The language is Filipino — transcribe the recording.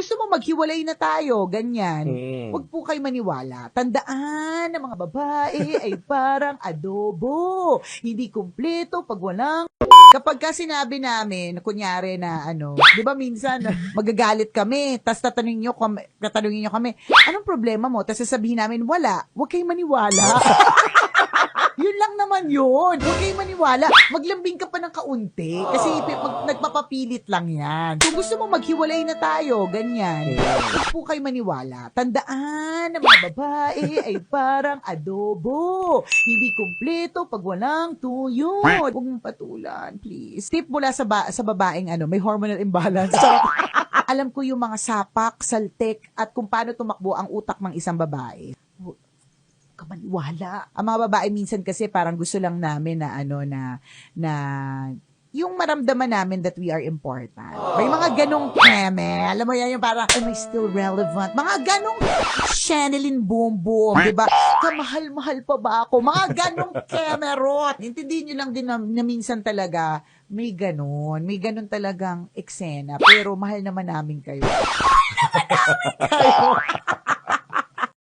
gusto mo maghiwalay na tayo, ganyan. Mm. Huwag po kayo maniwala. Tandaan na mga babae ay parang adobo. Hindi kumpleto pag walang kapag ka sinabi namin, kunyari na di ba minsan magagalit kami, tas tatanungin nyo kami, anong problema mo? Tas sasabihin namin, wala. Huwag kayong maniwala. Yun lang naman yun. Huwag kayong maniwala. Maglambing ka pa ng kaunti. Kasi nagpapapilit lang yan. Kung gusto mo maghiwalay na tayo, ganyan. Huwag po kayo maniwala. Tandaan na mga babae ay parang adobo. Hindi kumpleto pag walang tuyo. Huwag mong patulan, please. Tip mula sa babaeng may hormonal imbalance. Alam ko yung mga sapak, saltik, at kung paano tumakbo ang utak ng isang babae. Maniwala. Ang mga babae minsan kasi parang gusto lang namin na yung maramdaman namin that we are important. May mga ganong keme. Alam mo yan, yung parang, am I still relevant? Mga ganong Channeline boom boom, diba? Kamahal-mahal pa ba ako? Mga ganong kemerot. Intindihin nyo lang din na minsan talaga may ganon talagang eksena. Pero mahal naman namin kayo. Mahal naman namin kayo.